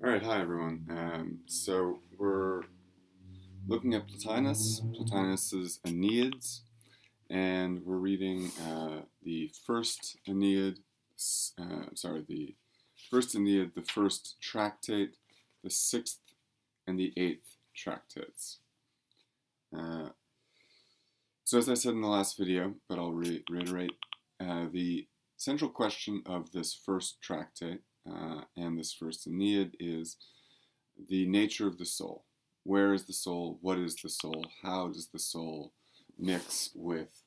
All right, hi everyone. So we're looking at Plotinus's Enneads, and we're reading the first Ennead. The first Ennead, the first tractate, the sixth and the eighth tractates. So as I said in the last video, but I'll reiterate, the central question of this first tractate and this first Ennead is the nature of the soul. Where is the soul? What is the soul? How does the soul mix with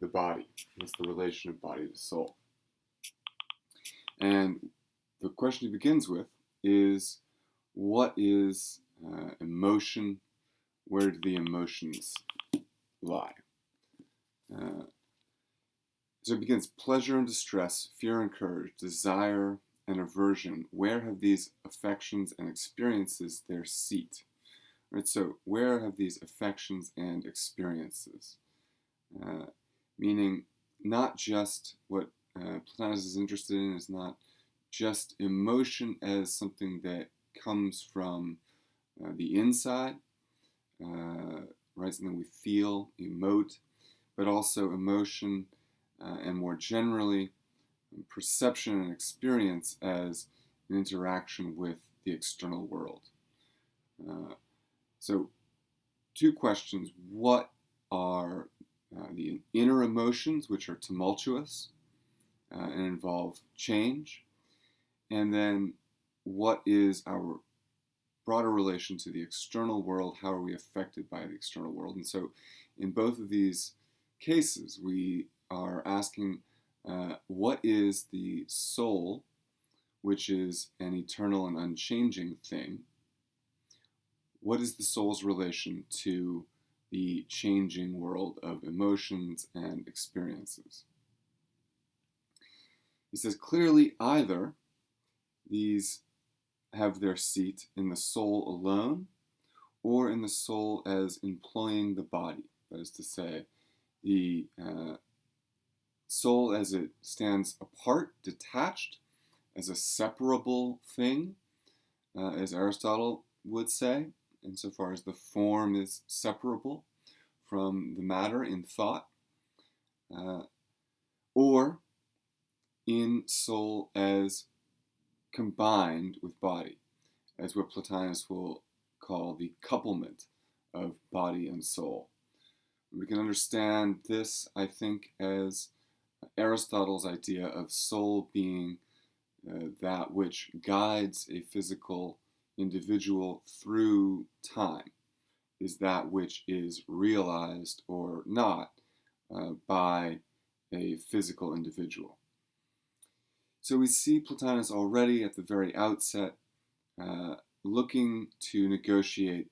the body? What's the relation of body to soul? And the question he begins with is, what is emotion? Where do the emotions lie? So it begins, pleasure and distress, fear and courage, desire and aversion. Where have these affections and experiences their seat? Right, so where have these affections and experiences? Meaning not just what Plotinus is interested in is not just emotion as something that comes from the inside, right, something we feel, emote, but also emotion and more generally perception and experience as an interaction with the external world. So two questions. What are the inner emotions, which are tumultuous and involve change? And then what is our broader relation to the external world? How are we affected by the external world? And so in both of these cases, we are asking what is the soul, which is an eternal and unchanging thing? What is the soul's relation to the changing world of emotions and experiences? He says clearly either these have their seat in the soul alone or in the soul as employing the body. That is to say, the soul as it stands apart, detached, as a separable thing, as Aristotle would say, insofar as the form is separable from the matter in thought, or in soul as combined with body, as what Plotinus will call the couplement of body and soul. We can understand this, I think, as Aristotle's idea of soul being that which guides a physical individual through time, is that which is realized or not by a physical individual. So we see Plotinus already at the very outset looking to negotiate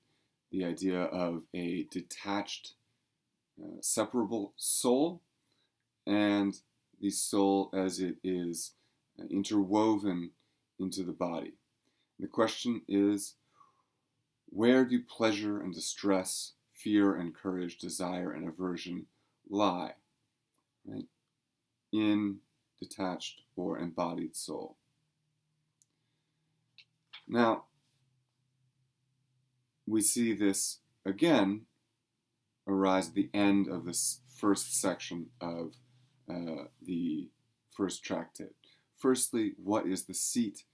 the idea of a detached, separable soul, and the soul as it is interwoven into the body. The question is, where do pleasure and distress, fear and courage, desire and aversion lie? Right? In detached or embodied soul. Now, we see this again arise at the end of this first section of the first tractate. Firstly, what is the seat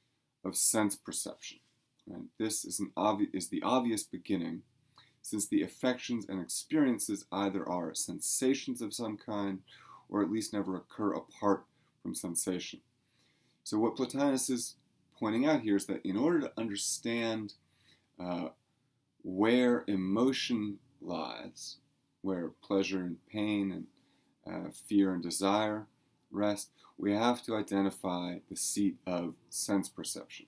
of sense perception? Right? This is the obvious beginning, since the affections and experiences either are sensations of some kind or at least never occur apart from sensation. So what Plotinus is pointing out here is that in order to understand where emotion lies, where pleasure and pain and fear and desire rest, we have to identify the seat of sense perception.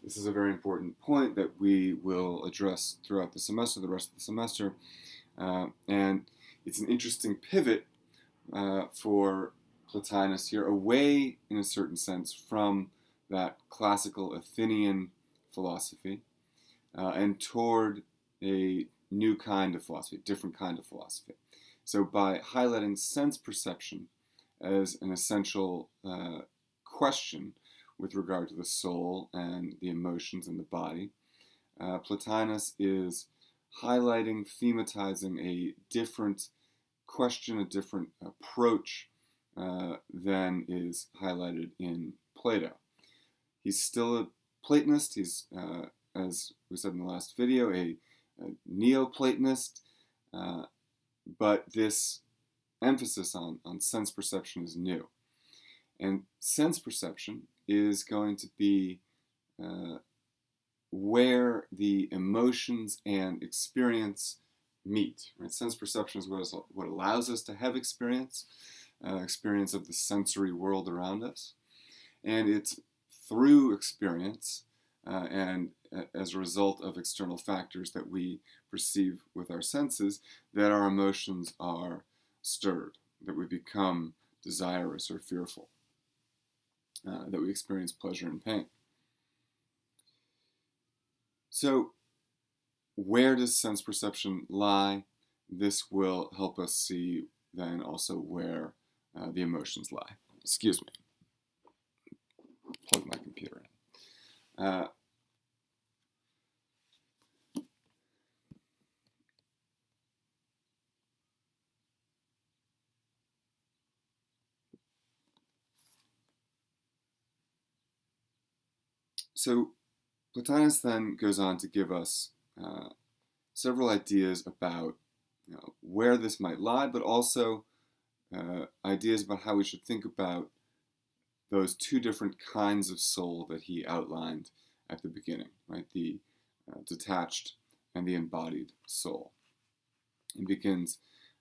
This is a very important point that we will address throughout the semester, the rest of the semester, and it's an interesting pivot for Plotinus here, away in a certain sense from that classical Athenian philosophy and toward a new kind of philosophy, different kind of philosophy. So by highlighting sense perception as an essential question, with regard to the soul and the emotions in the body. Plotinus is highlighting, thematizing a different question, a different approach than is highlighted in Plato. He's still a Platonist. He's, as we said in the last video, a Neoplatonist, but this emphasis on sense perception is new. And sense perception is going to be where the emotions and experience meet. Right? Sense perception is what allows us to have experience of the sensory world around us. And it's through experience and as a result of external factors that we perceive with our senses that our emotions are stirred, that we become desirous or fearful, that we experience pleasure and pain. So where does sense perception lie? This will help us see then also where the emotions lie. Excuse me. Plug my computer in. So Plotinus then goes on to give us several ideas about where this might lie, but also ideas about how we should think about those two different kinds of soul that he outlined at the beginning, right? The detached and the embodied soul. He begins,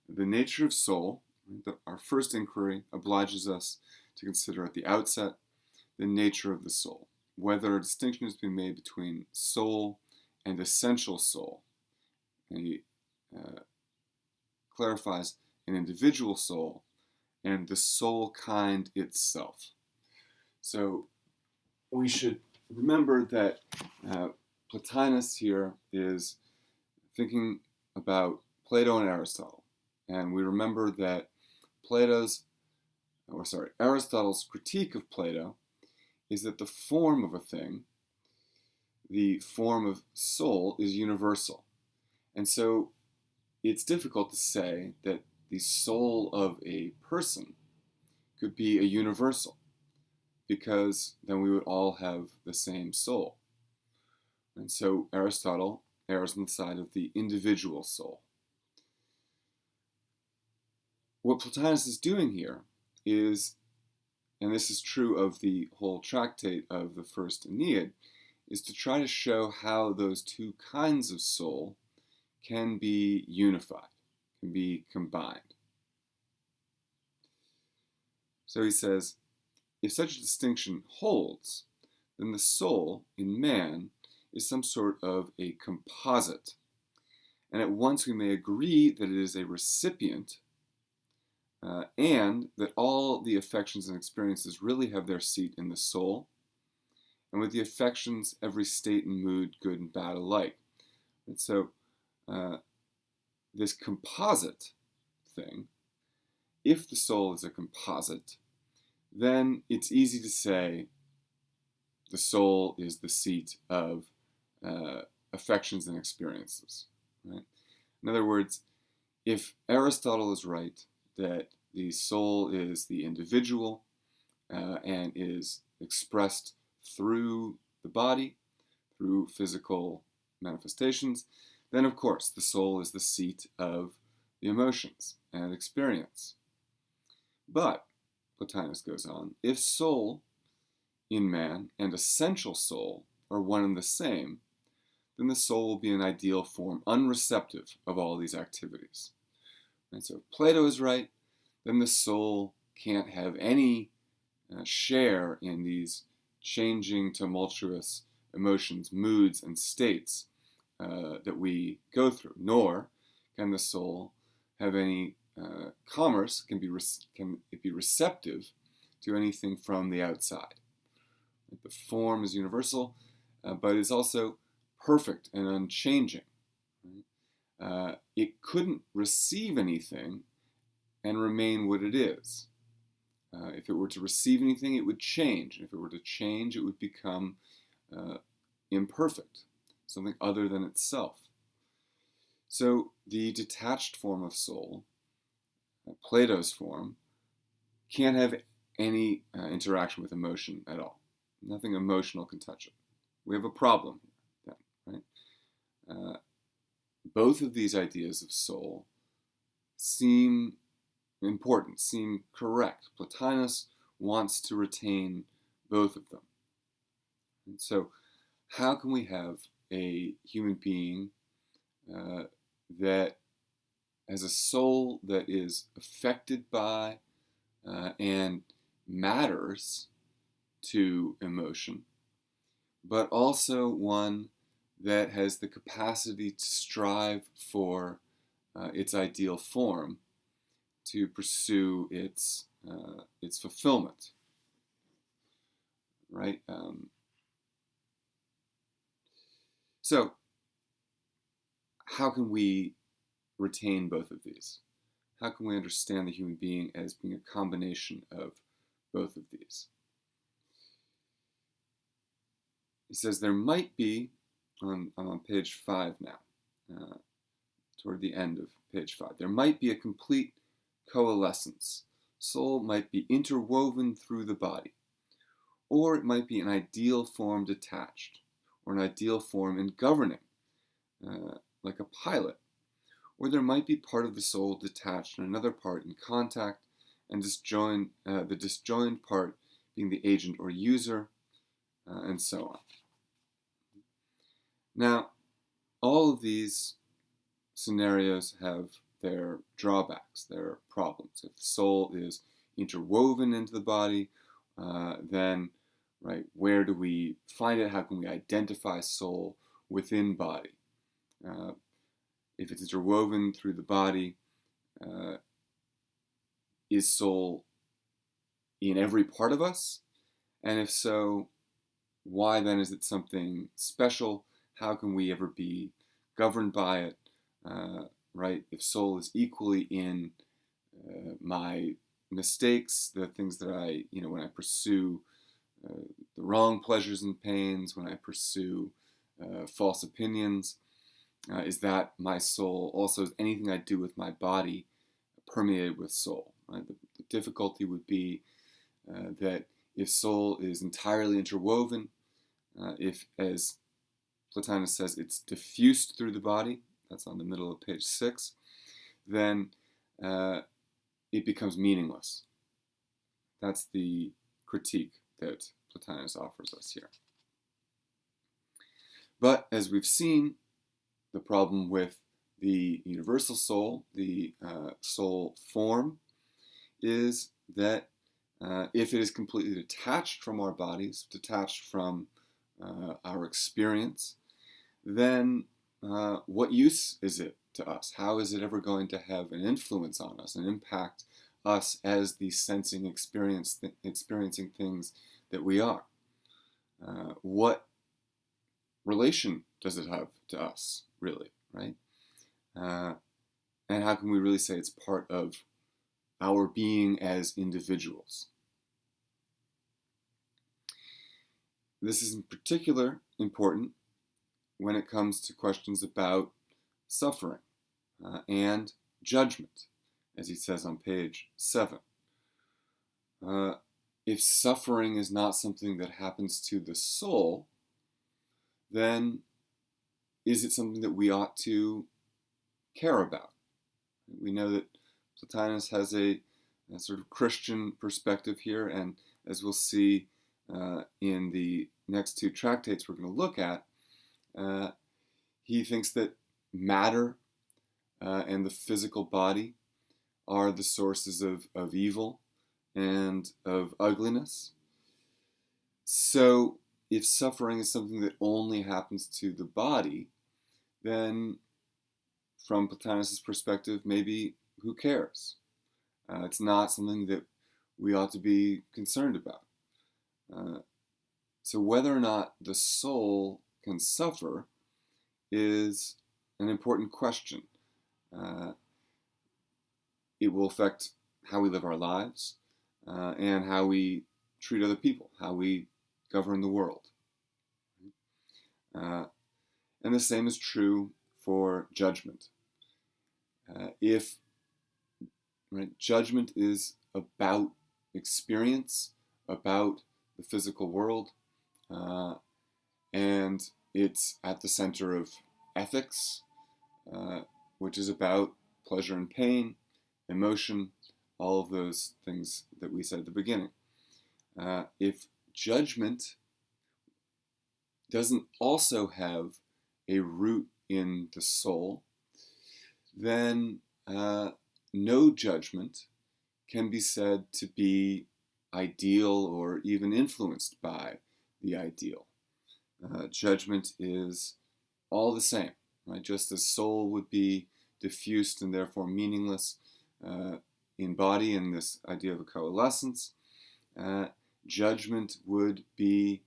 the nature of soul, right? Our first inquiry obliges us to consider at the outset the nature of the soul, whether a distinction is being made between soul and essential soul. And he clarifies an individual soul and the soul kind itself. So we should remember that Plotinus here is thinking about Plato and Aristotle. And we remember that Aristotle's critique of Plato is that the form of a thing, the form of soul, is universal. And so it's difficult to say that the soul of a person could be a universal, because then we would all have the same soul. And so Aristotle errs on the side of the individual soul. What Plotinus is doing here is, and this is true of the whole tractate of the first Aeneid, is to try to show how those two kinds of soul can be unified, can be combined. So he says, if such a distinction holds, then the soul in man is some sort of a composite. And at once we may agree that it is a recipient and that all the affections and experiences really have their seat in the soul, and with the affections, every state and mood, good and bad alike. And so this composite thing, if the soul is a composite, then it's easy to say the soul is the seat of affections and experiences. Right? In other words, if Aristotle is right that the soul is the individual and is expressed through the body, through physical manifestations, then of course the soul is the seat of the emotions and experience. But, Plotinus goes on, if soul in man and essential soul are one and the same, then the soul will be an ideal form, unreceptive of all these activities. And so if Plato is right, then the soul can't have any share in these changing, tumultuous emotions, moods, and states that we go through, nor can the soul have any commerce, can it be receptive to anything from the outside. The form is universal, but is also perfect and unchanging. It couldn't receive anything and remain what it is. If it were to receive anything, it would change. If it were to change, it would become imperfect, something other than itself. So the detached form of soul, Plato's form, can't have any interaction with emotion at all. Nothing emotional can touch it. We have a problem then, right? Both of these ideas of soul seem important, seem correct. Plotinus wants to retain both of them. And so how can we have a human being that has a soul that is affected by and matters to emotion, but also one that has the capacity to strive for its ideal form, to pursue its fulfillment, right? So how can we retain both of these? How can we understand the human being as being a combination of both of these? He says there might be, I'm on page 5 now, toward the end of page 5, there might be a complete coalescence. Soul might be interwoven through the body, or it might be an ideal form detached, or an ideal form in governing, like a pilot. Or there might be part of the soul detached and another part in contact, and the disjoined part being the agent or user, and so on. Now, all of these scenarios have their drawbacks, their problems. If the soul is interwoven into the body, then, right, where do we find it? How can we identify soul within body? If it's interwoven through the body, is soul in every part of us? And if so, why then is it something special? How can we ever be governed by it? Right? If soul is equally in my mistakes, the things that when I pursue the wrong pleasures and pains, when I pursue false opinions, is that my soul? Also, is anything I do with my body permeated with soul? Right? The difficulty would be that if soul is entirely interwoven, if, as Plotinus says, it's diffused through the body, that's on the middle of page 6, then it becomes meaningless. That's the critique that Plotinus offers us here. But as we've seen, the problem with the universal soul, the soul form, is that if it is completely detached from our bodies, detached from our experience, then what use is it to us? How is it ever going to have an influence on us and impact us as the sensing, experiencing things that we are? What relation does it have to us, really, right? And how can we really say it's part of our being as individuals? This is in particular important when it comes to questions about suffering and judgment, as he says on page 7. If suffering is not something that happens to the soul, then is it something that we ought to care about? We know that Plotinus has a sort of Christian perspective here, and as we'll see in the next 2 tractates we're going to look at, he thinks that matter and the physical body are the sources of evil and of ugliness. So if suffering is something that only happens to the body, then from Plotinus' perspective, maybe who cares? It's not something that we ought to be concerned about. So whether or not the soul can suffer is an important question. It will affect how we live our lives. and how we treat other people, how we govern the world. And the same is true for judgment. If judgment is about experience, about the physical world, and it's at the center of ethics, which is about pleasure and pain, emotion, all of those things that we said at the beginning. If judgment doesn't also have a root in the soul, then no judgment can be said to be ideal or even influenced by the ideal. Judgment is all the same, right? Just as soul would be diffused and therefore meaningless in body in this idea of a coalescence, judgment would be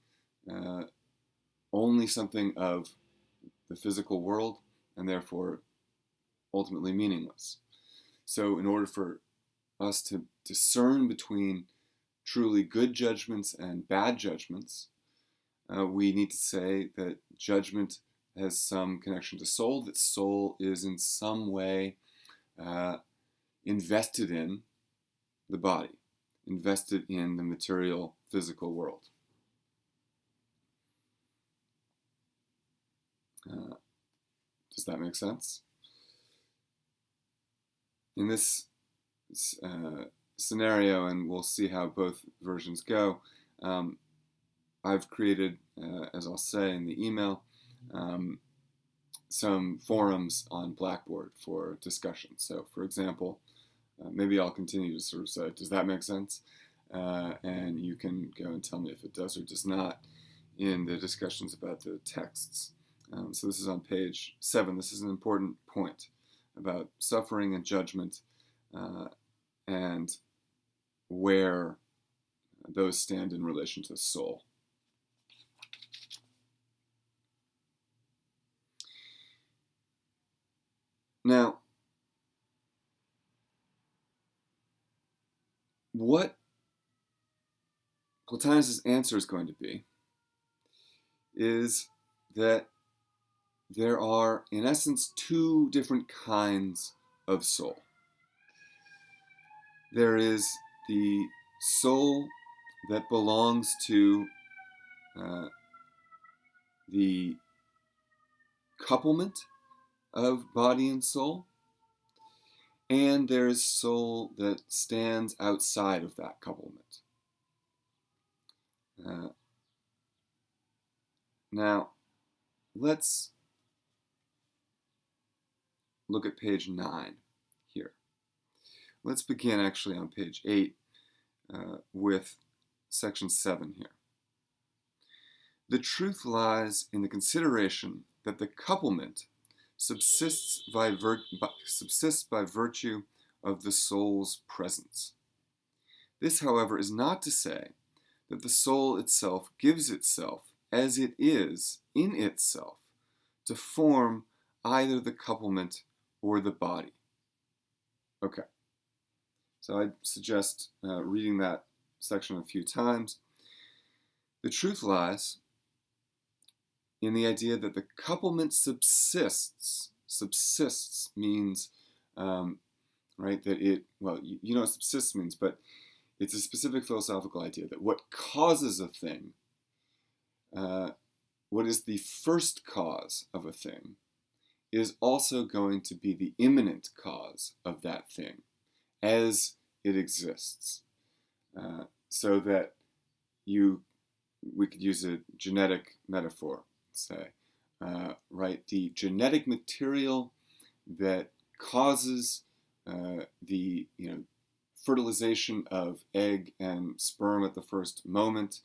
only something of the physical world and therefore ultimately meaningless. So in order for us to discern between truly good judgments and bad judgments, we need to say that judgment has some connection to soul, that soul is in some way invested in the body, invested in the material physical world. Does that make sense? In this scenario, and we'll see how both versions go, I've created, as I'll say in the email, some forums on Blackboard for discussion. So, for example, maybe I'll continue to sort of say, does that make sense? And you can go and tell me if it does or does not in the discussions about the texts. So this is on page 7. This is an important point about suffering and judgment and where those stand in relation to soul. Now, what Plotinus' answer is going to be is that there are, in essence, two different kinds of soul. There is the soul that belongs to the couplement of body and soul, and there is soul that stands outside of that couplement. Now, let's look at page 9 here. Let's begin actually on page 8 with section 7 here. The truth lies in the consideration that the couplement subsists by virtue of the soul's presence. This, however, is not to say that the soul itself gives itself as it is in itself to form either the couplement or the body. Okay, so I suggest reading that section a few times. The truth lies in the idea that the couplement subsists. Subsists means, right, that it, well, you know what subsists means, but it's a specific philosophical idea that what causes a thing, what is the first cause of a thing, is also going to be the immanent cause of that thing as it exists. So that we could use a genetic metaphor, say, right? The genetic material that causes the fertilization of egg and sperm at the first moment,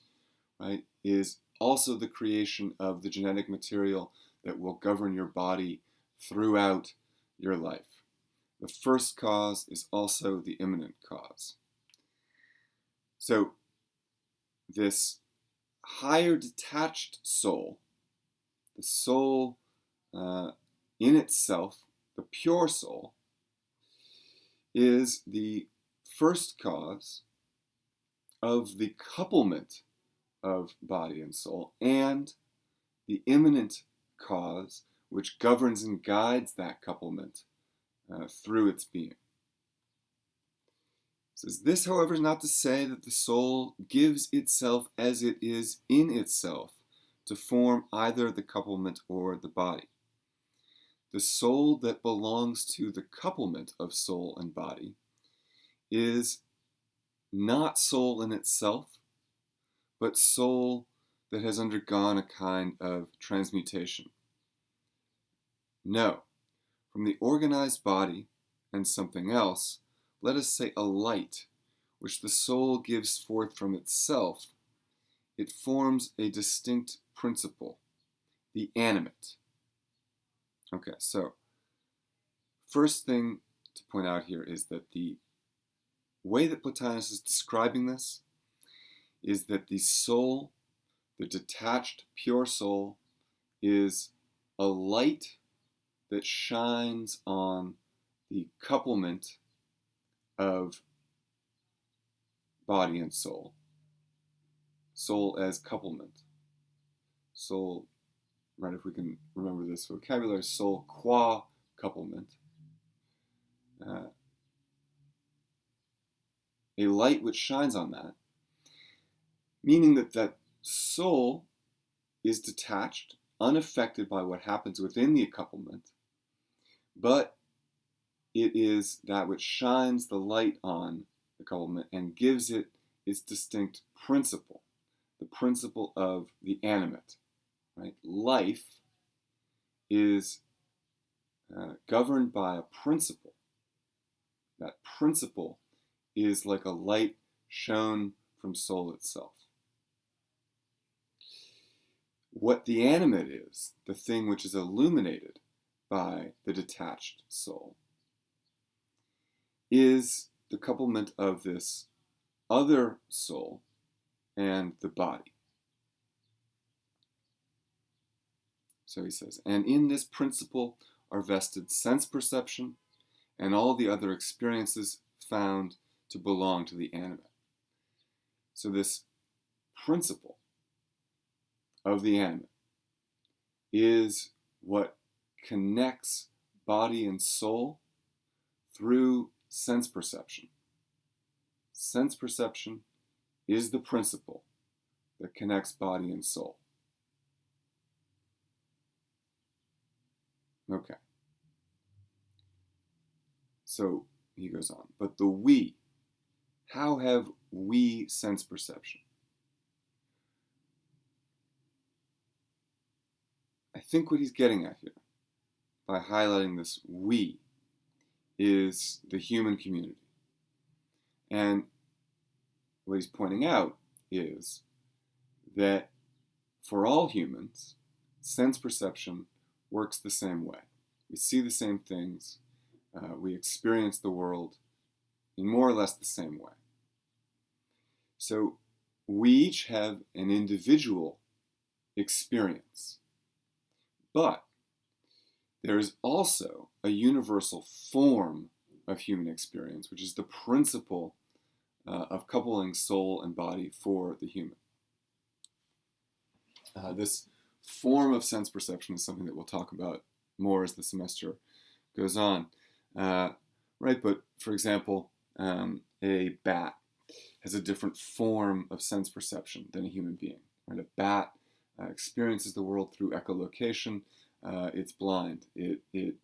right, is also the creation of the genetic material that will govern your body throughout your life. The first cause is also the immanent cause. So this higher detached soul, the soul in itself, the pure soul, is the first cause of the couplement of body and soul, and the immanent cause which governs and guides that couplement through its being. It says, this, however, is not to say that the soul gives itself as it is in itself to form either the couplement or the body. The soul that belongs to the couplement of soul and body is not soul in itself, but soul that has undergone a kind of transmutation. No, from the organized body and something else, let us say a light, which the soul gives forth from itself, it forms a distinct principle, the animate. Okay, so first thing to point out here is that the way that Plotinus is describing this is that the soul, the detached, pure soul, is a light that shines on the couplement of body and soul. Soul as couplement. Soul, right, if we can remember this vocabulary, soul qua couplement. A light which shines on that, meaning that that soul is detached, unaffected by what happens within the couplement, but it is that which shines the light on the couplement and gives it its distinct principle, the principle of the animate. Right? Life is governed by a principle. That principle is like a light shone from soul itself. What the animate is, the thing which is illuminated by the detached soul, is the couplement of this other soul and the body. So he says, and in this principle are vested sense perception and all the other experiences found to belong to the animate. So this principle of the animate is what connects body and soul through sense perception. Sense perception is the principle that connects body and soul. Okay. So he goes on, but the we, how have we sense perception? I think what he's getting at here, by highlighting this we, is the human community. And what he's pointing out is that for all humans, sense perception works the same way. We see the same things. We experience the world in more or less the same way. So we each have an individual experience. But there is also a universal form of human experience, which is the principle of coupling soul and body for the human. This form of sense perception is something that we'll talk about more as the semester goes on. Right, but for example, a bat has a different form of sense perception than a human being. Right? A bat experiences the world through echolocation. It's blind. It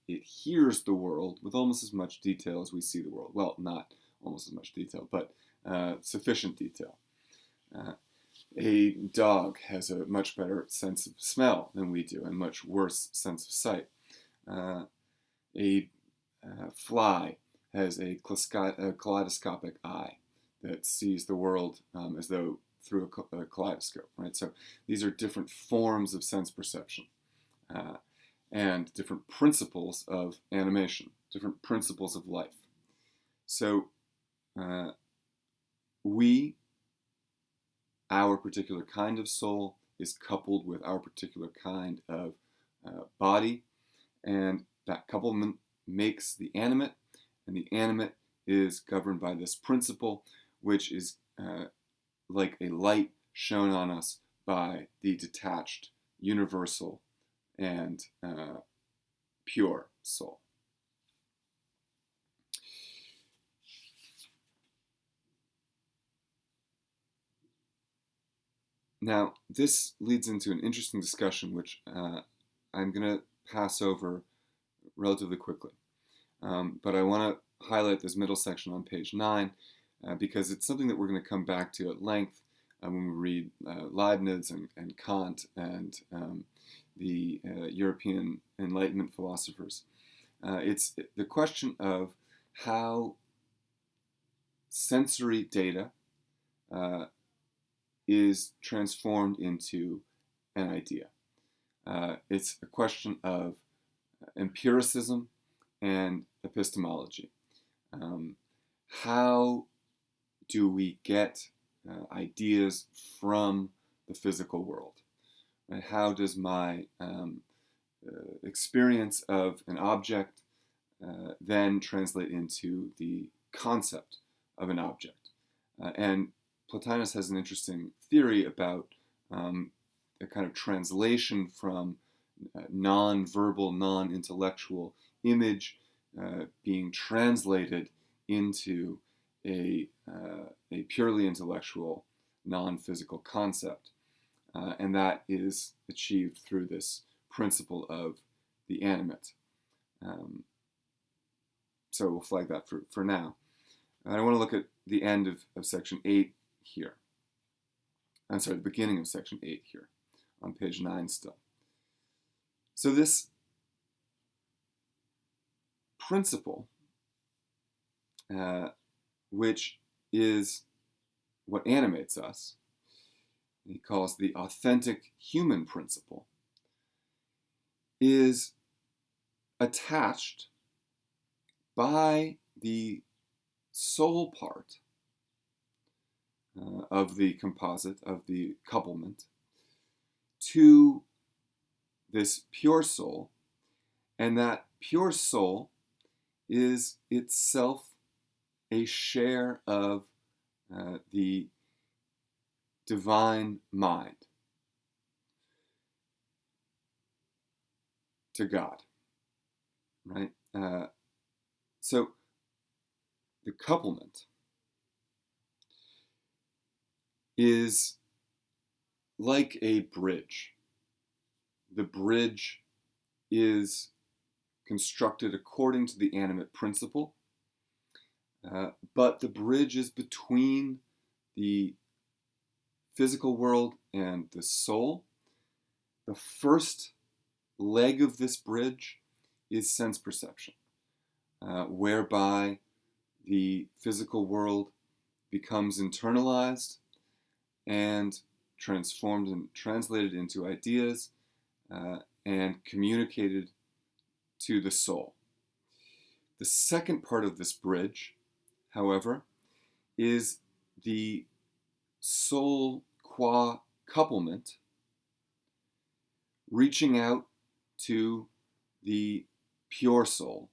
hears the world with almost as much detail as we see the world. Well, not almost as much detail, but sufficient detail. A dog has a much better sense of smell than we do, and much worse sense of sight. A fly has a kaleidoscopic eye that sees the world as though through a kaleidoscope, right? So these are different forms of sense perception and different principles of animation, different principles of life. So our particular kind of soul is coupled with our particular kind of body, and that couplement makes the animate, and the animate is governed by this principle, which is like a light shone on us by the detached, universal, and pure soul. Now, this leads into an interesting discussion, which I'm going to pass over relatively quickly. But I want to highlight this middle section on page 9 because it's something that we're going to come back to at length when we read Leibniz and Kant and the European Enlightenment philosophers. It's the question of how sensory data is transformed into an idea. It's a question of empiricism and epistemology. How do we get ideas from the physical world? And how does my experience of an object then translate into the concept of an object? And Plotinus has an interesting theory about a kind of translation from non-verbal, non-intellectual image being translated into a purely intellectual, non-physical concept. And that is achieved through this principle of the animate. So we'll flag that for now. And I want to look at the end of section 8 here. I'm sorry, the beginning of section 8 here, on page 9 still. So this principle, which is what animates us, he calls the authentic human principle, is attached by the soul part of the composite, of the couplement, to this pure soul, and that pure soul is itself a share of the divine mind to God, right? So the couplement is like a bridge. The bridge is constructed according to the animate principle, but the bridge is between the physical world and the soul. The first leg of this bridge is sense perception, whereby the physical world becomes internalized and transformed and translated into ideas and communicated to the soul. The second part of this bridge, however, is the soul qua couplement reaching out to the pure soul,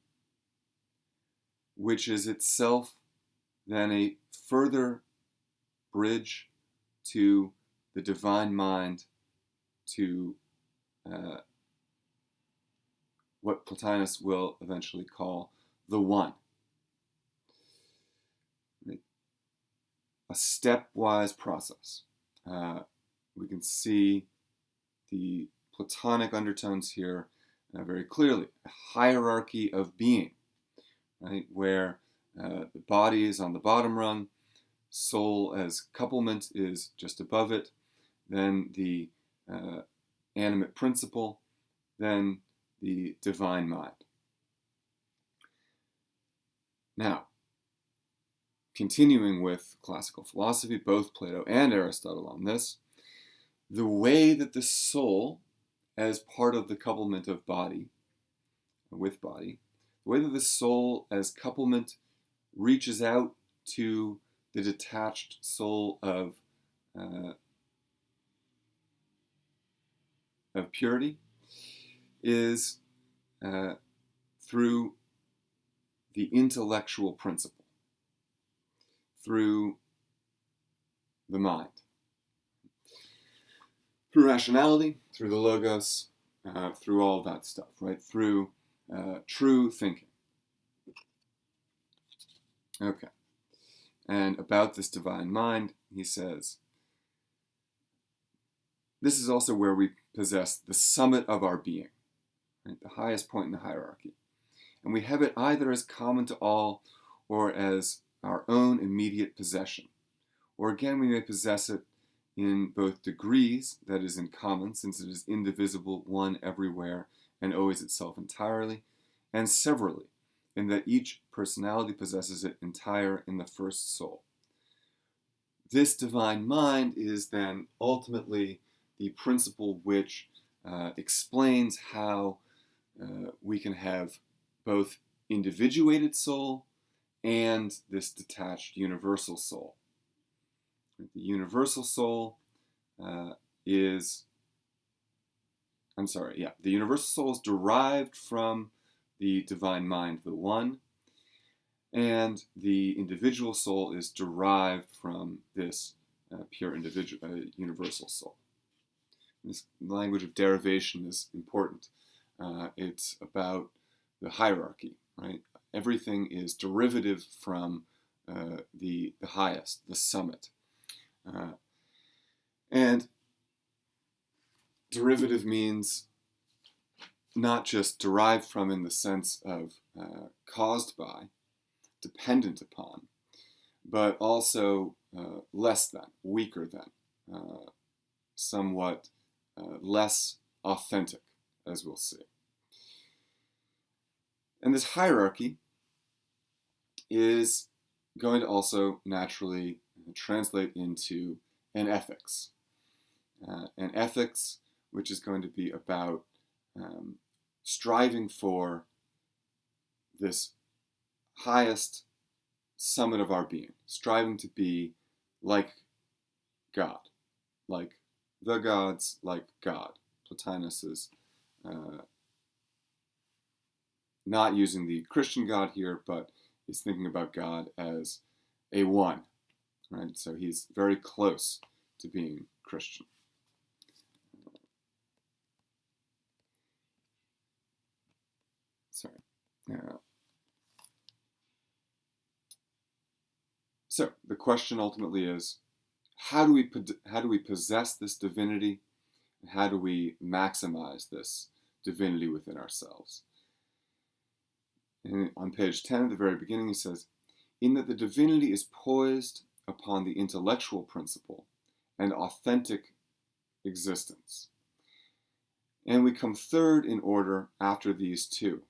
which is itself then a further bridge to the divine mind, to what Plotinus will eventually call the One. A stepwise process. We can see the Platonic undertones here very clearly. A hierarchy of being, right, where the body is on the bottom rung, soul as couplement is just above it, then the animate principle, then the divine mind. Now, continuing with classical philosophy, both Plato and Aristotle on this, the way that the soul, as part of the couplement of body, with body, the way that the soul as couplement reaches out to the detached soul of purity is through the intellectual principle, through the mind. Through rationality, through the logos, through all that stuff, right? Through true thinking. Okay. And about this divine mind, he says, this is also where we possess the summit of our being, right? The highest point in the hierarchy. And we have it either as common to all or as our own immediate possession. Or again, we may possess it in both degrees, that is in common, since it is indivisible, one everywhere, and always itself entirely, and severally, in that each personality possesses it entire in the first soul. This divine mind is then ultimately the principle which explains how we can have both individuated soul and this detached universal soul. The universal soul the universal soul is derived from the divine mind, the one, and the individual soul is derived from this pure universal soul. This language of derivation is important. It's about the hierarchy, right? Everything is derivative from the highest, the summit. And derivative means not just derived from in the sense of caused by, dependent upon, but also less than, weaker than, somewhat less authentic, as we'll see. And this hierarchy is going to also naturally translate into an ethics. An ethics which is going to be about striving for this highest summit of our being, striving to be like God, like the gods, like God. Plotinus is not using the Christian God here, but is thinking about God as a one, right? So he's very close to being Christian. Sorry. So the question ultimately is, how do we possess this divinity? And how do we maximize this divinity within ourselves? And on page 10 at the very beginning, he says, in that the divinity is poised upon the intellectual principle and authentic existence. And we come third in order after these two.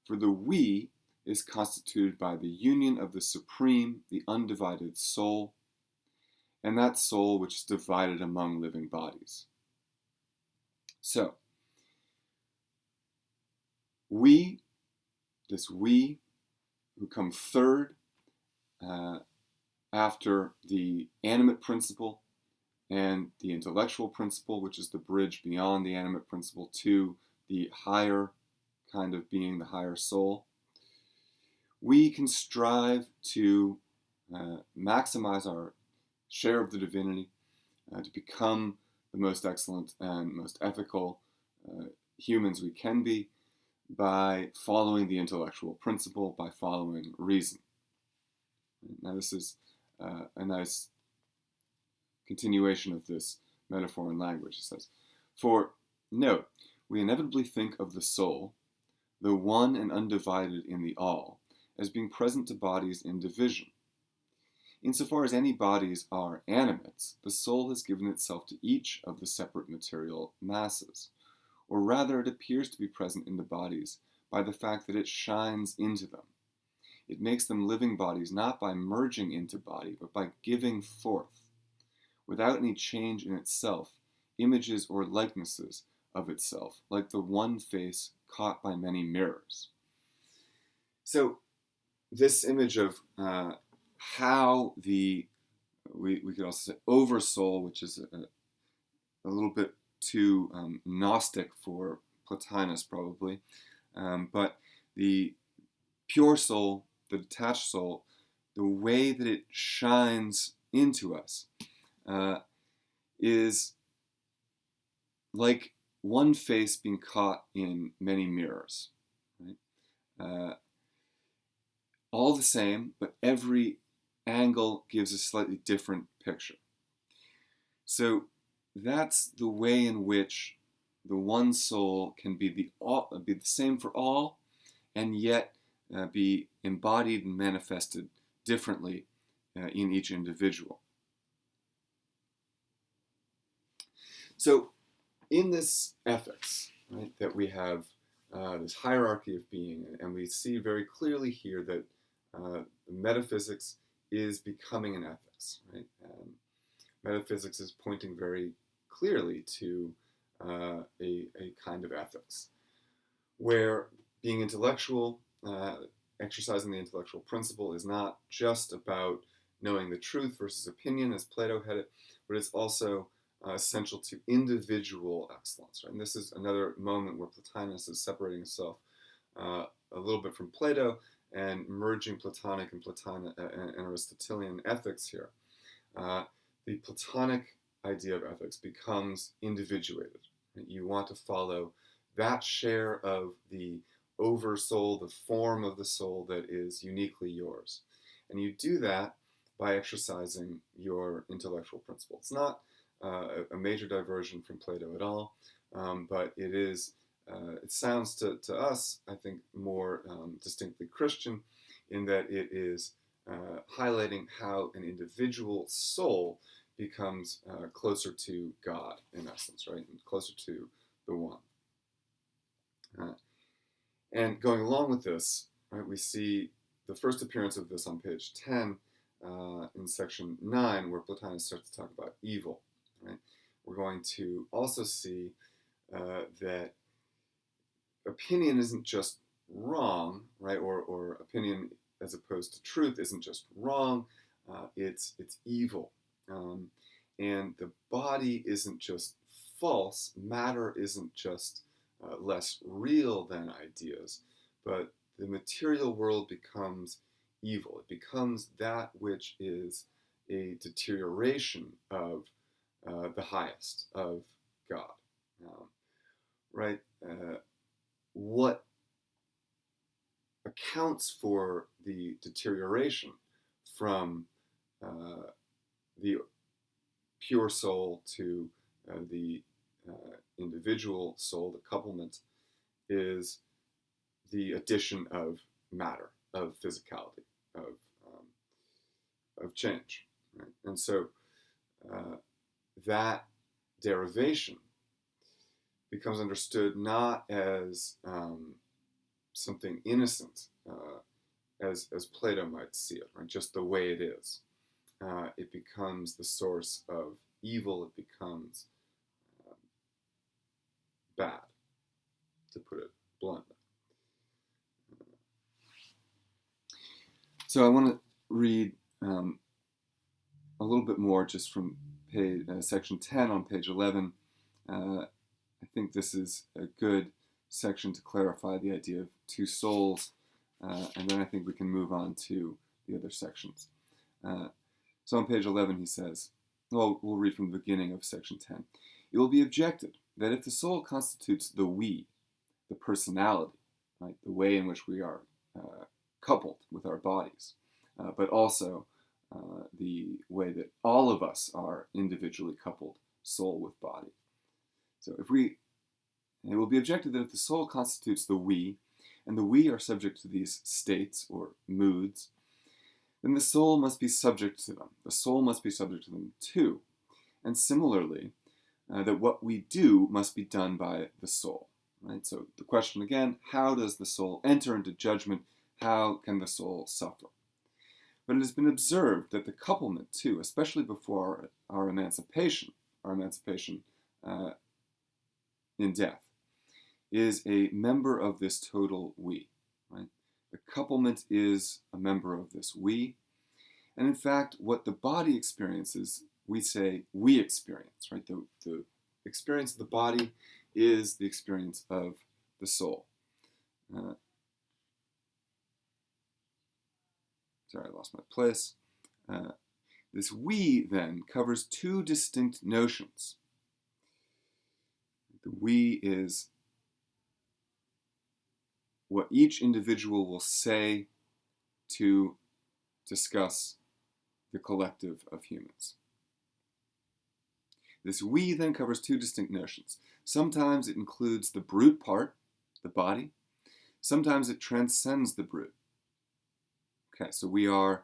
For the we is constituted by the union of the supreme, the undivided soul, and that soul which is divided among living bodies. So, this we, who come third after the animate principle and the intellectual principle, which is the bridge beyond the animate principle to the higher kind of being, the higher soul, we can strive to maximize our share of the divinity, to become the most excellent and most ethical humans we can be by following the intellectual principle, by following reason. Now this is a nice continuation of this metaphor in language. It says, for, note, we inevitably think of the soul, the one and undivided in the all, as being present to bodies in division. Insofar as any bodies are animates, the soul has given itself to each of the separate material masses, or rather it appears to be present in the bodies by the fact that it shines into them. It makes them living bodies not by merging into body, but by giving forth, without any change in itself, images or likenesses of itself, like the one face caught by many mirrors. So this image of how we could also say oversoul, which is a little bit too Gnostic for Plotinus probably, but the pure soul, the detached soul, the way that it shines into us is like one face being caught in many mirrors. Right? All the same, but every angle gives a slightly different picture. So that's the way in which the one soul can be the same for all, and yet be embodied and manifested differently in each individual. So in this ethics, right, that we have this hierarchy of being, and we see very clearly here that metaphysics is becoming an ethics. Right? Metaphysics is pointing very clearly to a kind of ethics, where being intellectual, exercising the intellectual principle, is not just about knowing the truth versus opinion, as Plato had it, but it's also essential to individual excellence. Right? And this is another moment where Plotinus is separating himself a little bit from Plato and merging Platonic and Aristotelian ethics here. The Platonic idea of ethics becomes individuated. Right? You want to follow that share of the oversoul, the form of the soul that is uniquely yours. And you do that by exercising your intellectual principle. It's not a major diversion from Plato at all, but it is. It sounds to us, I think, more distinctly Christian, in that it is highlighting how an individual soul becomes closer to God, in essence, right, and closer to the one. And going along with this, right, we see the first appearance of this on page 10 in section 9, where Plotinus starts to talk about evil. Right? We're going to also see that opinion isn't just wrong, right? Or opinion as opposed to truth isn't just wrong, it's evil. And the body isn't just false, matter isn't just less real than ideas, but the material world becomes evil. It becomes that which is a deterioration of the highest, of God. Right? What accounts for the deterioration from the pure soul to the individual soul, the couplement, is the addition of matter, of physicality, of change. Right? And so that derivation becomes understood not as something innocent, as Plato might see it, right? Just the way it is. It becomes the source of evil. It becomes bad, to put it bluntly. So I want to read a little bit more just from section 10 on page 11. I think this is a good section to clarify the idea of two souls, and then I think we can move on to the other sections. So on page 11 he says, well, we'll read from the beginning of section 10. It will be objected that if the soul constitutes the we, the personality, right, the way in which we are coupled with our bodies, but also the way that all of us are individually coupled, soul with body. So it will be objected that if the soul constitutes the we, and the we are subject to these states or moods, then the soul must be subject to them. The soul must be subject to them too. And similarly, that what we do must be done by the soul. Right? So the question again, how does the soul enter into judgment? How can the soul suffer? But it has been observed that the couplement too, especially before our emancipation in death, is a member of this total we. Right? The couplement is a member of this we. And in fact, what the body experiences, we say we experience. Right? The experience of the body is the experience of the soul. Sorry, I lost my place. This we, then, covers two distinct notions. The we is what each individual will say to discuss the collective of humans. This we then covers two distinct notions. Sometimes it includes the brute part, the body. Sometimes it transcends the brute. Okay, so we are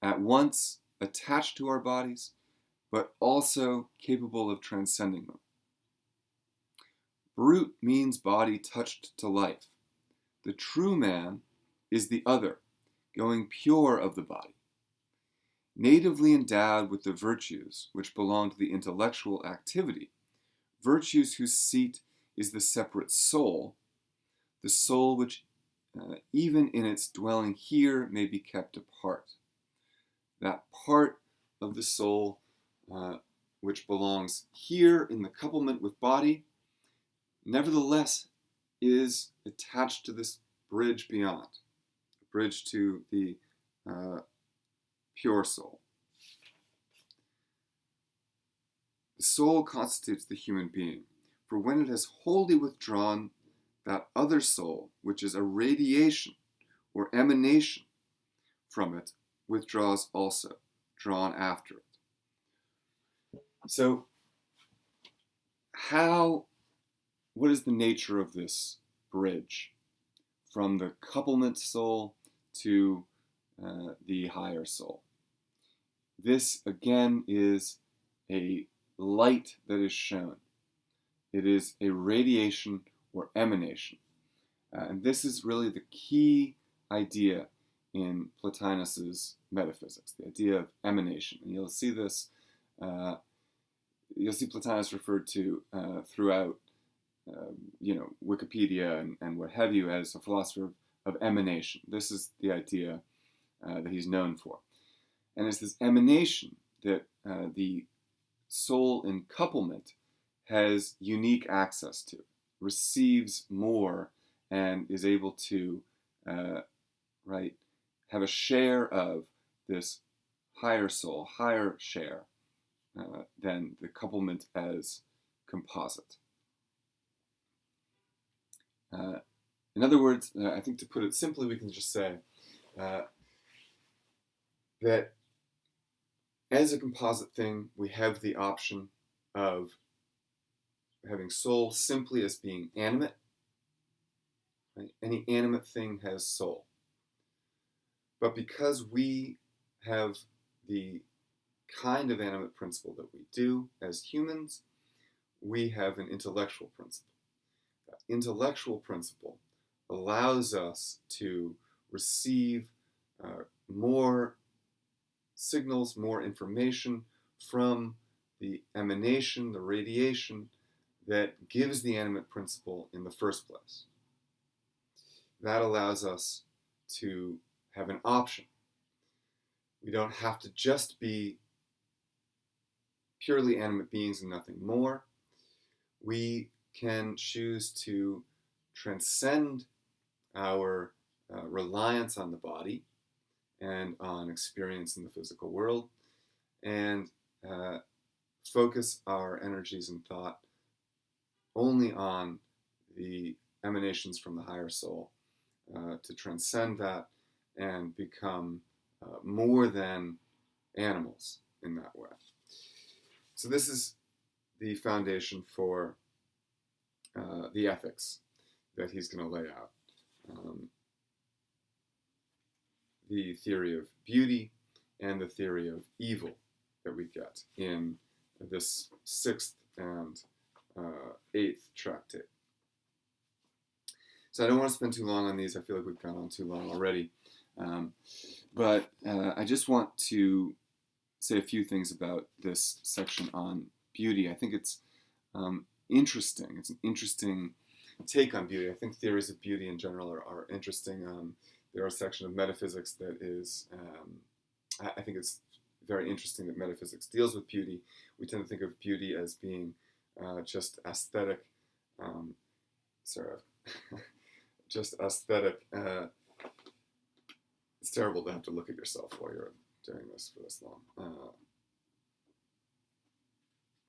at once attached to our bodies, but also capable of transcending them. Brute means body touched to life. The true man is the other, going pure of the body. Natively endowed with the virtues which belong to the intellectual activity, virtues whose seat is the separate soul, the soul which even in its dwelling here may be kept apart. That part of the soul which belongs here in the couplement with body, nevertheless is attached to this bridge beyond, a bridge to the pure soul. The soul constitutes the human being, for when it has wholly withdrawn, that other soul, which is a radiation or emanation from it, withdraws also, drawn after it. So, what is the nature of this bridge from the couplement soul to the higher soul? This, again, is a light that is shown. It is a radiation or emanation. And this is really the key idea in Plotinus's metaphysics, the idea of emanation. And you'll see this, you'll see Plotinus referred to throughout, Wikipedia and what have you as a philosopher of emanation. This is the idea that he's known for. And it's this emanation that the soul in couplement has unique access to, receives more, and is able to have a share of this higher soul, higher share than the couplement as composite. In other words, I think to put it simply, we can just say that as a composite thing, we have the option of having soul simply as being animate. Right? Any animate thing has soul. But because we have the kind of animate principle that we do as humans, we have an intellectual principle. That intellectual principle allows us to receive more signals, more information from the emanation, the radiation that gives the animate principle in the first place. That allows us to have an option. We don't have to just be purely animate beings and nothing more. We can choose to transcend our reliance on the body and on experience in the physical world, and focus our energies and thought only on the emanations from the higher soul, to transcend that and become more than animals in that way. So this is the foundation for the ethics that he's going to lay out. The theory of beauty and the theory of evil that we get in this 6th and 8th tractate. So I don't want to spend too long on these. I feel like we've gone on too long already. But I just want to say a few things about this section on beauty. I think it's interesting. It's an interesting take on beauty. I think theories of beauty in general are interesting. There are a section of metaphysics that is, I think it's very interesting that metaphysics deals with beauty. We tend to think of beauty as being just aesthetic, just aesthetic. It's terrible to have to look at yourself while you're doing this for this long.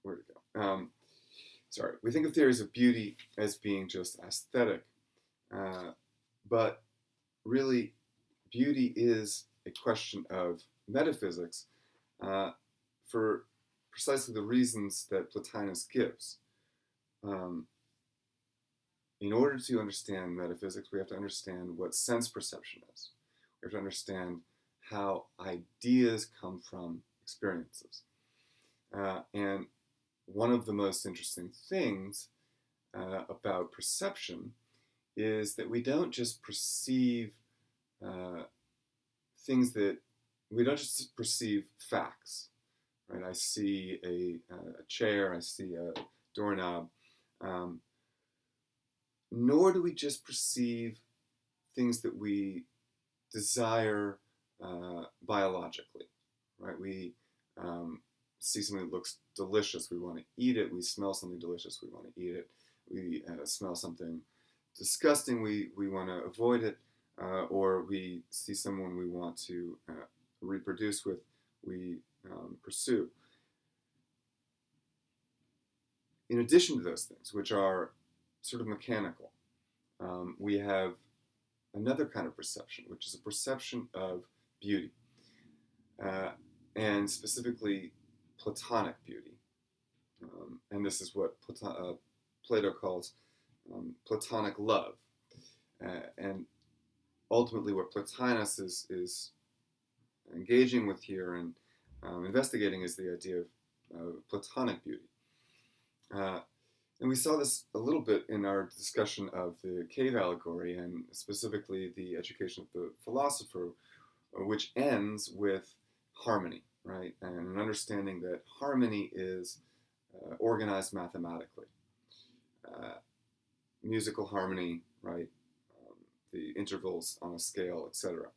Where'd it go? Sorry. We think of theories of beauty as being just aesthetic, but really, beauty is a question of metaphysics for precisely the reasons that Plotinus gives. In order to understand metaphysics, we have to understand what sense perception is. We have to understand how ideas come from experiences. And one of the most interesting things about perception is that we don't just perceive things that, we don't just perceive facts, right? I see a chair, I see a doorknob, nor do we just perceive things that we desire biologically, right? We see something that looks delicious, we want to eat it. We smell something delicious, we want to eat it. We smell something disgusting, we want to avoid it. Or we see someone we want to reproduce with, we pursue. In addition to those things, which are sort of mechanical, we have another kind of perception, which is a perception of beauty, and specifically Platonic beauty. And this is what Plato calls Platonic love. And ultimately what Plotinus is engaging with here and investigating is the idea of Platonic beauty. And we saw this a little bit in our discussion of the cave allegory, and specifically the education of the philosopher, which ends with harmony, right? And an understanding that harmony is organized mathematically. Musical harmony, right? The intervals on a scale, etc.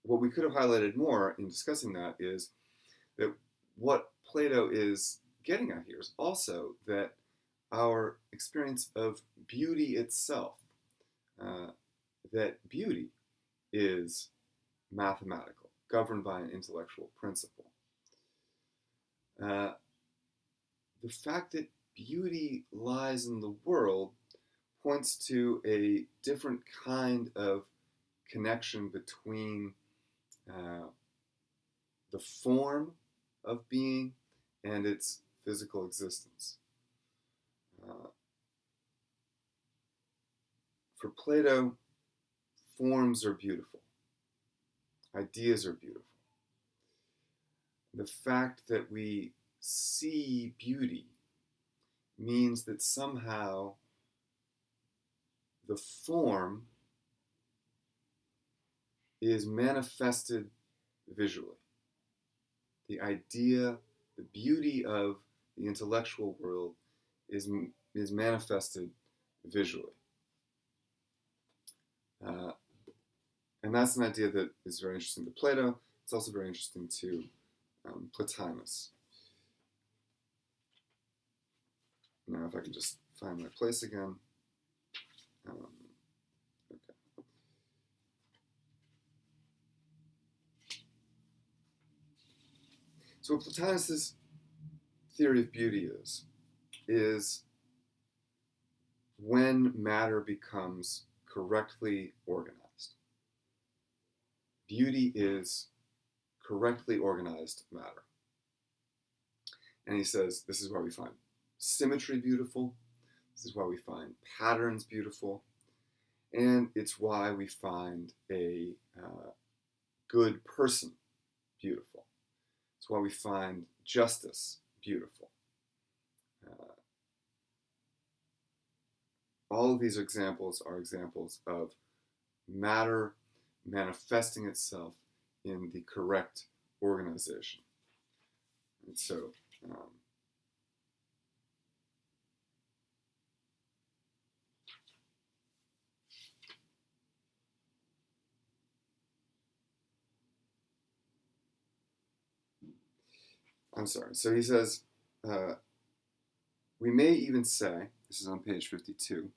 What we could have highlighted more in discussing that is that what Plato is getting at here is also that our experience of beauty itself, that beauty is mathematical, governed by an intellectual principle. The fact that beauty lies in the world points to a different kind of connection between the form of being and its physical existence. For Plato, forms are beautiful. Ideas are beautiful. The fact that we see beauty means that somehow the form is manifested visually. The idea, the beauty of the intellectual world is manifested visually. And that's an idea that is very interesting to Plato. It's also very interesting to Plotinus. Now, if I can just find my place again. Okay. So what Plotinus' theory of beauty is when matter becomes correctly organized. Beauty is correctly organized matter. And he says this is why we find symmetry beautiful. This is why we find patterns beautiful. And it's why we find a good person beautiful. It's why we find justice beautiful. All of these examples are examples of matter manifesting itself in the correct organization. And so, I'm sorry. So he says, we may even say, this is on page 52,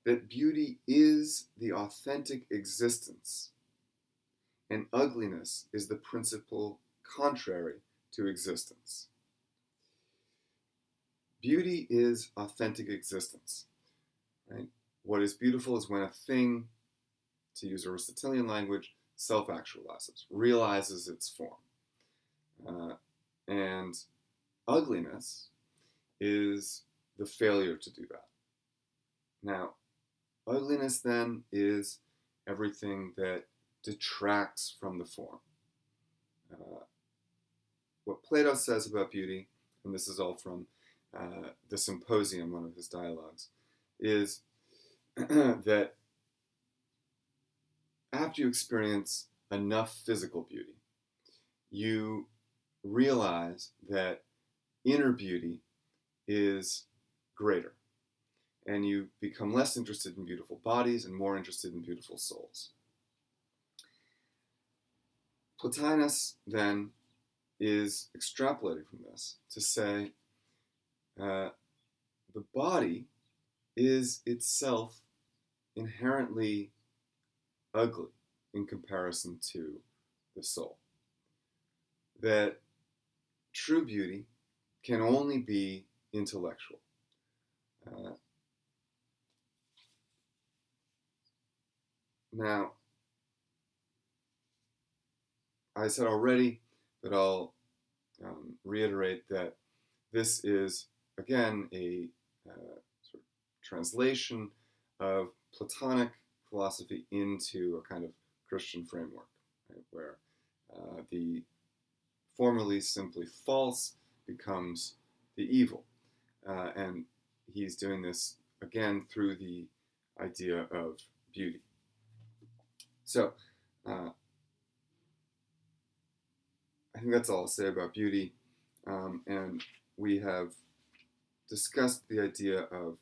that beauty is the authentic existence, and ugliness is the principal contrary to existence. Beauty is authentic existence, right? What is beautiful is when a thing, to use Aristotelian language, self-actualizes, realizes its form. And ugliness is the failure to do that. Now, ugliness then is everything that detracts from the form. What Plato says about beauty, and this is all from the Symposium, one of his dialogues, is that after you experience enough physical beauty, you realize that inner beauty is greater, and you become less interested in beautiful bodies and more interested in beautiful souls. Plotinus then is extrapolating from this to say the body is itself inherently ugly in comparison to the soul. That true beauty can only be intellectual. Now, I said already, but I'll reiterate that this is, again, a sort of translation of Platonic philosophy into a kind of Christian framework, right, where the formerly simply false becomes the evil. And he's doing this, again, through the idea of beauty. So, I think that's all I'll say about beauty. And we have discussed the idea of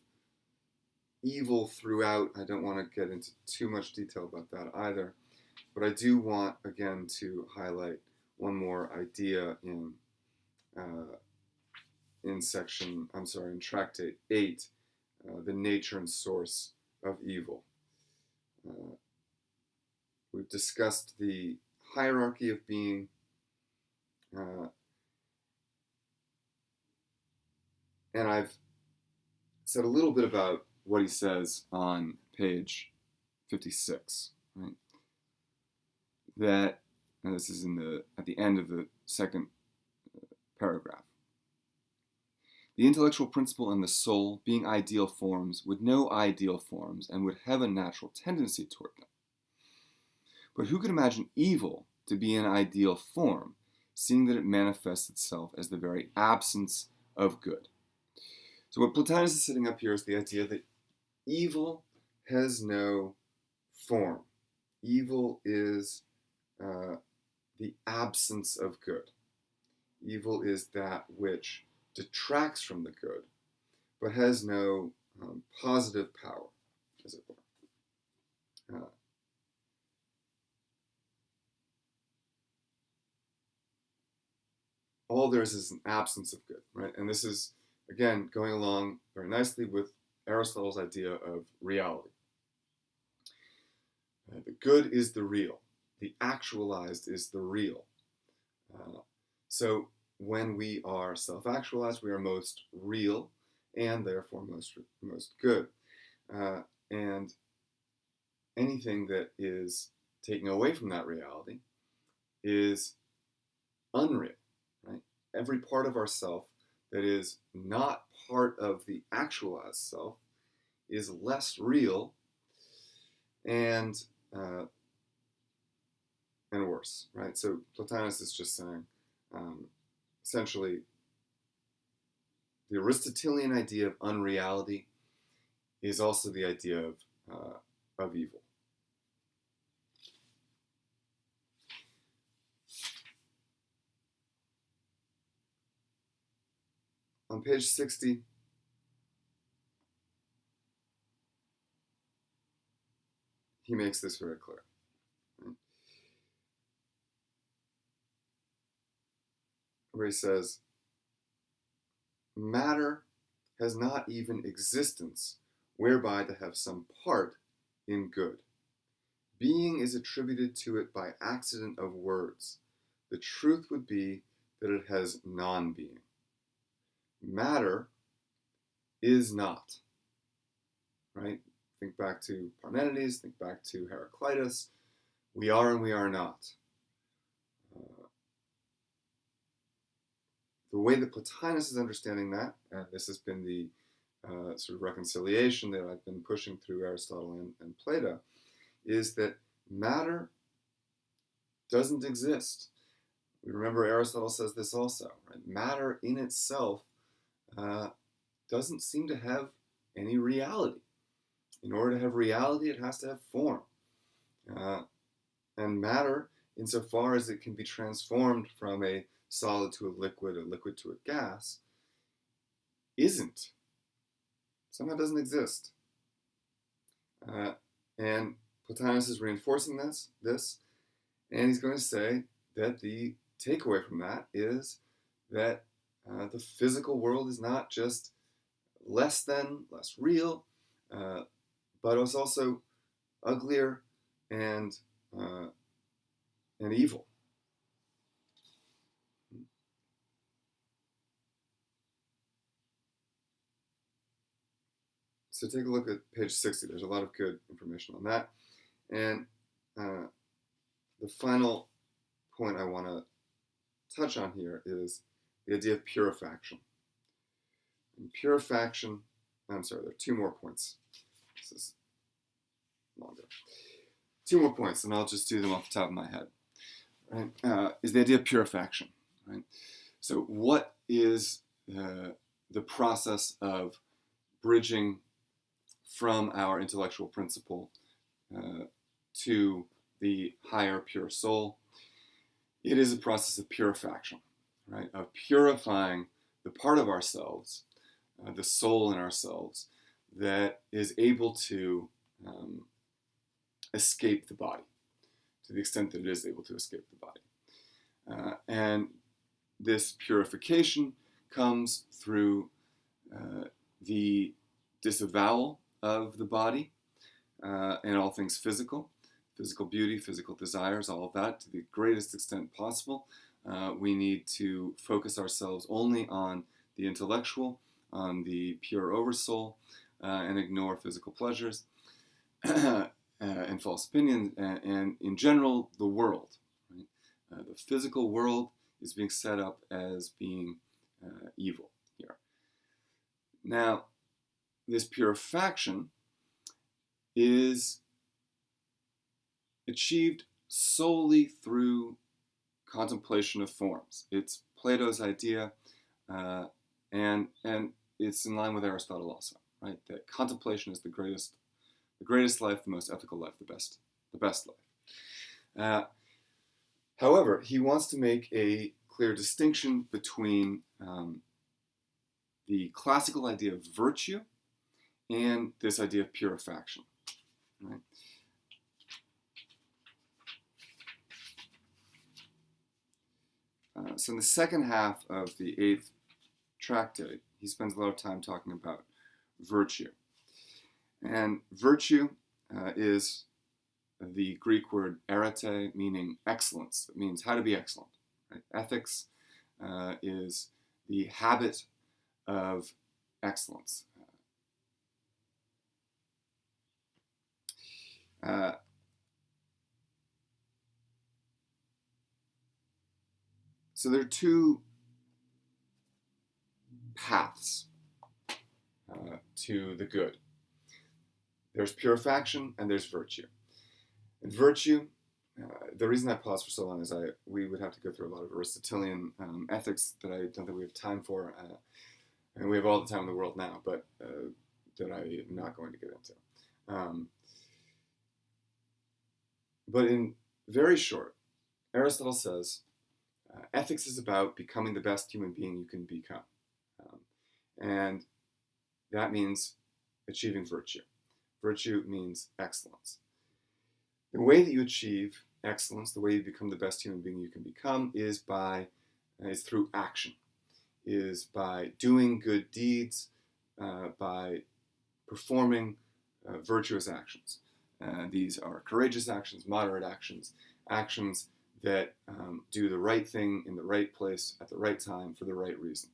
evil throughout. I don't want to get into too much detail about that either. But I do want, again, to highlight one more idea in Tractate 8, the nature and source of evil. We've discussed the hierarchy of being, and I've said a little bit about what he says on page 56, right? That, and this is at the end of the second paragraph. The intellectual principle and the soul, being ideal forms, would know ideal forms and would have a natural tendency toward them. But who could imagine evil to be an ideal form, seeing that it manifests itself as the very absence of good? So what Plotinus is setting up here is the idea that evil has no form. Evil is the absence of good. Evil is that which detracts from the good, but has no positive power, as it were. All there is an absence of good, right? And this is, again, going along very nicely with Aristotle's idea of reality. The good is the real. The actualized is the real. So when we are self-actualized, we are most real and therefore most good. And anything that is taken away from that reality is unreal, right? Every part of ourself that is not part of the actualized self is less real and worse, right? So Plotinus is just saying, essentially, the Aristotelian idea of unreality is also the idea of evil. On page 60, he makes this very clear. Where he says, matter has not even existence whereby to have some part in good. Being is attributed to it by accident of words. The truth would be that it has non-being. Matter is not, right? Think back to Parmenides, think back to Heraclitus. We are and we are not. The way that Plotinus is understanding that, and this has been the sort of reconciliation that I've been pushing through Aristotle and Plato, is that matter doesn't exist. We remember Aristotle says this also, right? Matter in itself doesn't seem to have any reality. In order to have reality, it has to have form. And matter, insofar as it can be transformed from a solid to a liquid to a gas, isn't. Somehow doesn't exist. And Plotinus is reinforcing this, and he's going to say that the takeaway from that is that the physical world is not just less real, but it's also uglier and evil. So take a look at page 60. There's a lot of good information on that. And the final point I want to touch on here is the idea of purifaction. And purifaction, I'm sorry, there are two more points. This is longer. Two more points, and I'll just do them off the top of my head. Right? Is the idea of purifaction. Right? So what is the process of bridging from our intellectual principle to the higher pure soul? It is a process of purifaction, right? Of purifying the part of ourselves, the soul in ourselves, that is able to escape the body, to the extent that it is able to escape the body. And this purification comes through the disavowal of the body and all things physical beauty, physical desires, all of that to the greatest extent possible. We need to focus ourselves only on the intellectual, on the pure oversoul, and ignore physical pleasures and false opinions, and in general, the world. Right? The physical world is being set up as being evil here. Now, this purification is achieved solely through contemplation of forms. It's Plato's idea, and it's in line with Aristotle also, right? That contemplation is the greatest life, the most ethical life, the best life. However, he wants to make a clear distinction between the classical idea of virtue and this idea of purifaction. Right? So in the second half of the 8th tractate, he spends a lot of time talking about virtue. And virtue is the Greek word arete, meaning excellence. It means how to be excellent. Right? Ethics is the habit of excellence. So there are two paths to the good. There's purifaction and there's virtue. And virtue, the reason I paused for so long is we would have to go through a lot of Aristotelian ethics that I don't think we have time for, and we have all the time in the world now, but that I'm not going to get into. But in very short, Aristotle says, ethics is about becoming the best human being you can become. And that means achieving virtue. Virtue means excellence. The way that you achieve excellence, the way you become the best human being you can become, is through action, is by doing good deeds, by performing virtuous actions. These are courageous actions, moderate actions, actions that do the right thing in the right place at the right time for the right reason.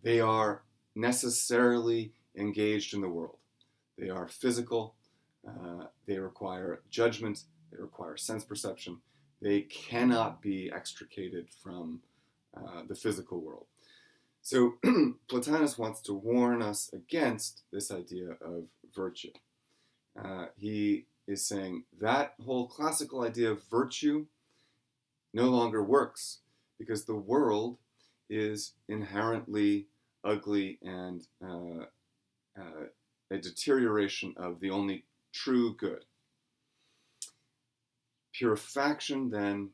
They are necessarily engaged in the world. They are physical. They require judgment. They require sense perception. They cannot be extricated from the physical world. So Plotinus wants to warn us against this idea of virtue. He is saying that whole classical idea of virtue no longer works because the world is inherently ugly and a deterioration of the only true good. Purifaction, then,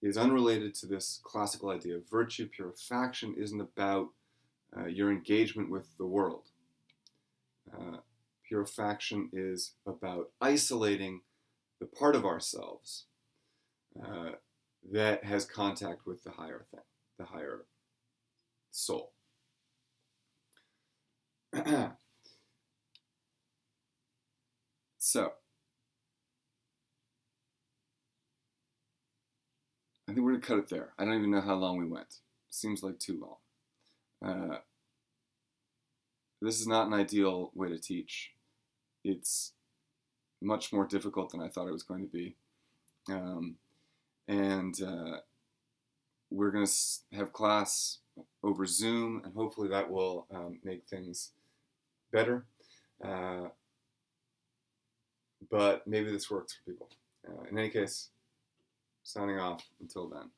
is unrelated to this classical idea of virtue. Purifaction isn't about your engagement with the world. Purifaction is about isolating the part of ourselves that has contact with the higher thing, the higher soul. So, I think we're going to cut it there. I don't even know how long we went. Seems like too long. This is not an ideal way to teach. It's much more difficult than I thought it was going to be. We're going to have class over Zoom, and hopefully that will make things better. But maybe this works for people. In any case, signing off until then.